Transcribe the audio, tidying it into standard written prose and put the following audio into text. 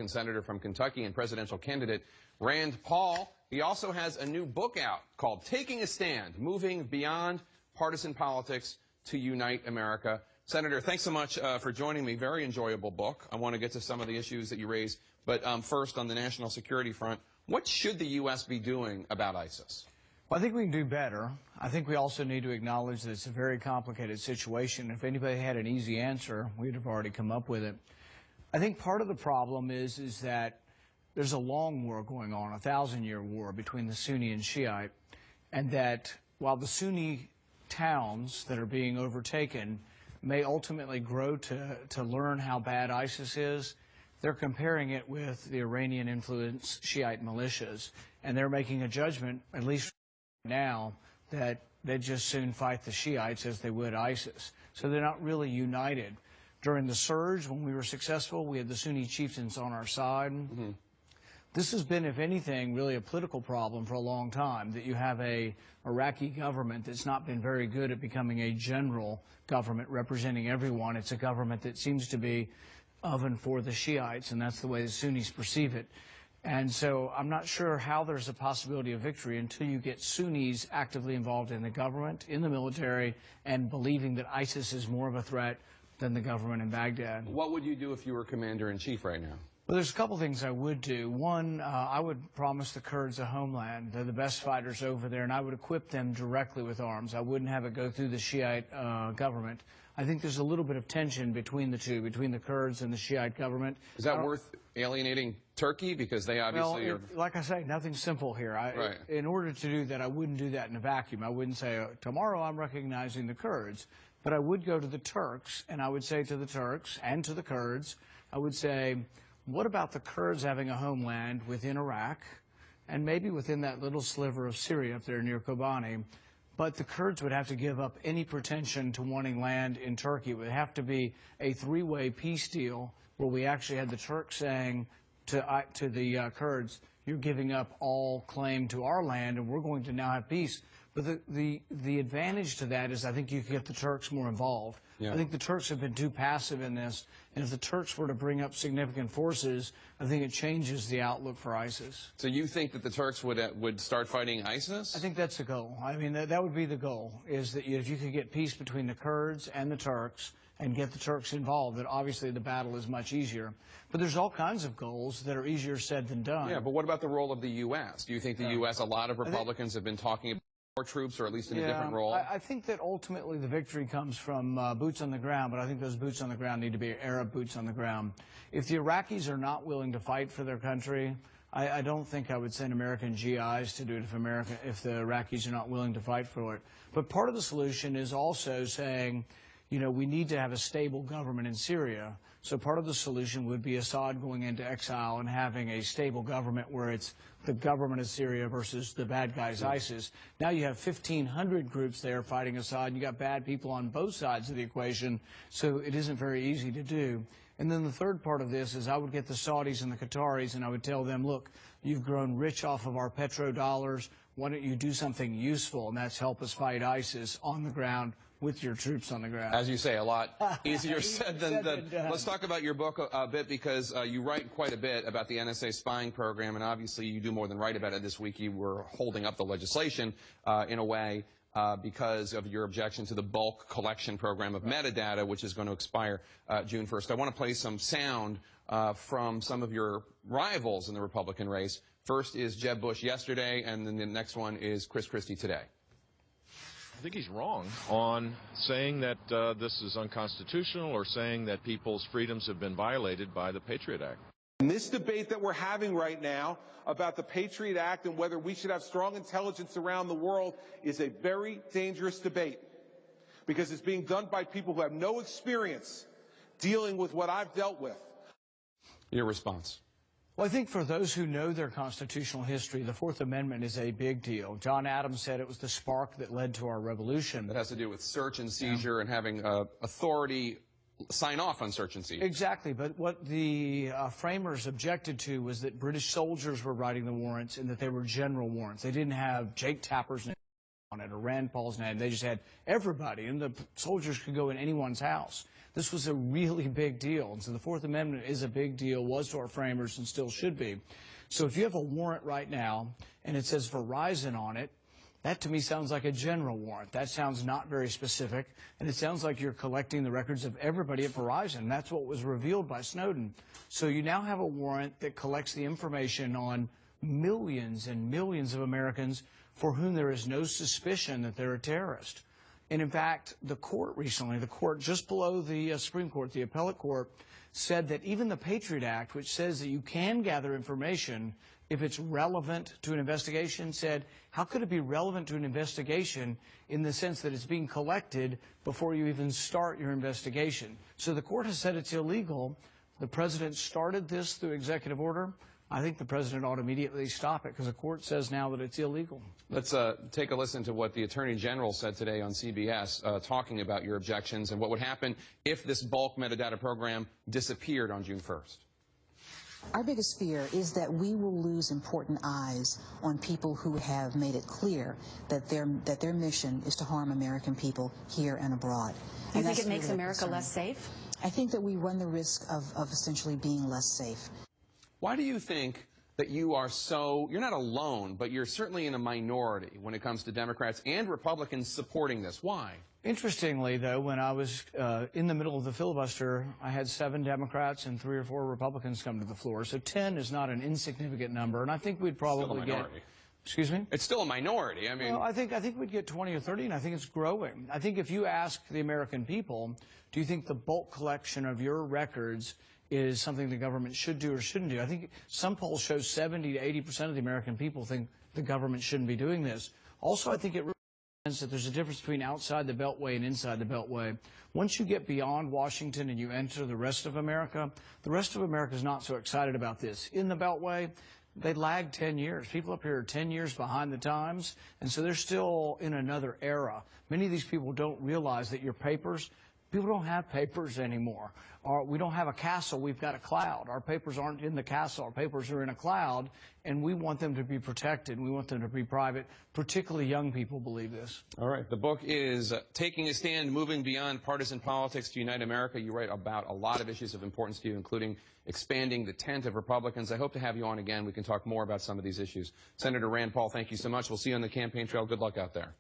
Senator from Kentucky and presidential candidate Rand Paul. He also has a new book out called Taking a Stand, Moving Beyond Partisan Politics to Unite America. Senator, thanks so much for joining me. Very enjoyable book. I want to get to some of the issues that you raised. But first, on the national security front, what should the U.S. be doing about ISIS? Well, I think we can do better. I think we also need to acknowledge that it's a very complicated situation. If anybody had an easy answer, we'd have already come up with it. I think part of the problem is that there's a long war going on, a 1,000-year war between the Sunni and Shiite, and that while the Sunni towns that are being overtaken may ultimately grow to learn how bad ISIS is, they're comparing it with the Iranian-influenced Shiite militias, and they're making a judgment, at least now, that they'd just soon fight the Shiites as they would ISIS. So they're not really united. During the surge, when we were successful, we had the Sunni chieftains on our side. Mm-hmm. This has been, if anything, really a political problem for a long time, that you have a Iraqi government that's not been very good at becoming a general government representing everyone. It's a government that seems to be of and for the Shiites, and that's the way the Sunnis perceive it. And so I'm not sure how there's a possibility of victory until you get Sunnis actively involved in the government, in the military, and believing that ISIS is more of a threat than the government in Baghdad. What would you do if you were commander-in-chief right now? Well, there's a couple things I would do. One, I would promise the Kurds a homeland. They're the best fighters over there, and I would equip them directly with arms. I wouldn't have it go through the Shiite government. I think there's a little bit of tension between the two, between the Kurds and the Shiite government. Is that worth alienating Turkey? Because they obviously are... Like I say, nothing's simple here. Right. In order to do that, I wouldn't do that in a vacuum. I wouldn't say, tomorrow I'm recognizing the Kurds. But I would go to the Turks, and I would say to the Turks and to the Kurds, I would say, what about the Kurds having a homeland within Iraq and maybe within that little sliver of Syria up there near Kobani? But the Kurds would have to give up any pretension to wanting land in Turkey. It would have to be a three-way peace deal where we actually had the Turks saying to the Kurds, you're giving up all claim to our land and we're going to now have peace. But the advantage to that is I think you can get the Turks more involved. Yeah. I think the Turks have been too passive in this, and if the Turks were to bring up significant forces, I think it changes the outlook for ISIS. So you think that the Turks would start fighting ISIS? I think that's the goal. I mean, that would be the goal, is that if you could get peace between the Kurds and the Turks and get the Turks involved, that obviously the battle is much easier. But there's all kinds of goals that are easier said than done. Yeah, but what about the role of the U.S.? Do you think the U.S., a lot of Republicans have been talking about more troops, or at least in a different role? I think that ultimately the victory comes from boots on the ground, but I think those boots on the ground need to be Arab boots on the ground. If the Iraqis are not willing to fight for their country, I don't think I would send American GIs to do it if the Iraqis are not willing to fight for it. But part of the solution is also saying, you know, we need to have a stable government in Syria. So part of the solution would be Assad going into exile and having a stable government where it's the government of Syria versus the bad guys, ISIS. Now you have 1,500 groups there fighting Assad, and you got bad people on both sides of the equation, so it isn't very easy to do. And then the third part of this is I would get the Saudis and the Qataris, and I would tell them, look, you've grown rich off of our petrodollars. Why don't you do something useful, and that's help us fight ISIS on the ground with your troops on the ground. As you say, a lot easier said than done. Let's talk about your book a bit, because you write quite a bit about the NSA spying program, and obviously you do more than write about it. This week you were holding up the legislation in a way because of your objection to the bulk collection program of metadata, which is going to expire June 1st. I want to play some sound from some of your rivals in the Republican race. First is Jeb Bush yesterday, and then the next one is Chris Christie today. I think he's wrong on saying that this is unconstitutional or saying that people's freedoms have been violated by the Patriot Act. And this debate that we're having right now about the Patriot Act and whether we should have strong intelligence around the world is a very dangerous debate, because it's being done by people who have no experience dealing with what I've dealt with. Your response? Well, I think for those who know their constitutional history, the Fourth Amendment is a big deal. John Adams said it was the spark that led to our revolution. That has to do with search and seizure and having authority sign off on search and seizure. Exactly, but what the framers objected to was that British soldiers were writing the warrants and that they were general warrants. They didn't have Jake Tapper's on it, or Rand Paul's name. They just had everybody, and the soldiers could go in anyone's house. This was a really big deal, and so the Fourth Amendment is a big deal, was to our framers, and still should be. So if you have a warrant right now, and it says Verizon on it, that to me sounds like a general warrant. That sounds not very specific, and it sounds like you're collecting the records of everybody at Verizon. That's what was revealed by Snowden. So you now have a warrant that collects the information on millions and millions of Americans for whom there is no suspicion that they're a terrorist. And in fact, the court recently, the court just below the Supreme Court, the appellate court, said that even the Patriot Act, which says that you can gather information if it's relevant to an investigation, said, how could it be relevant to an investigation in the sense that it's being collected before you even start your investigation? So the court has said it's illegal. The president started this through executive order. I think the president ought to immediately stop it because the court says now that it's illegal. Let's take a listen to what the Attorney General said today on CBS, talking about your objections and what would happen if this bulk metadata program disappeared on June 1st. Our biggest fear is that we will lose important eyes on people who have made it clear that their mission is to harm American people here and abroad. Do you think it makes America less safe? I think that we run the risk of essentially being less safe. Why do you think that you are you're not alone, but you're certainly in a minority when it comes to Democrats and Republicans supporting this? Why? Interestingly, though, when I was in the middle of the filibuster, I had 7 Democrats and 3 or 4 Republicans come to the floor. So 10 is not an insignificant number, and I think we'd probably get. Excuse me? It's still a minority. I mean, well, I think we'd get 20 or 30, and I think it's growing. I think if you ask the American people, do you think the bulk collection of your records is something the government should do or shouldn't do? I think some polls show 70 to 80% of the American people think the government shouldn't be doing this. Also, I think it that there's a difference between outside the Beltway and inside the Beltway. Once you get beyond Washington and you enter the rest of America is not so excited about this. In the Beltway, they lagged 10 years. People up here are 10 years behind the times, and so they're still in another era. Many of these people don't realize that your papers, people don't have papers anymore. We don't have a castle, we've got a cloud. Our papers aren't in the castle, our papers are in a cloud, and we want them to be protected. We want them to be private. Particularly young people believe this. All right. The book is Taking a Stand, Moving Beyond Partisan Politics to Unite America. You write about a lot of issues of importance to you, including expanding the tent of Republicans. I hope to have you on again. We can talk more about some of these issues. Senator Rand Paul, thank you so much. We'll see you on the campaign trail. Good luck out there.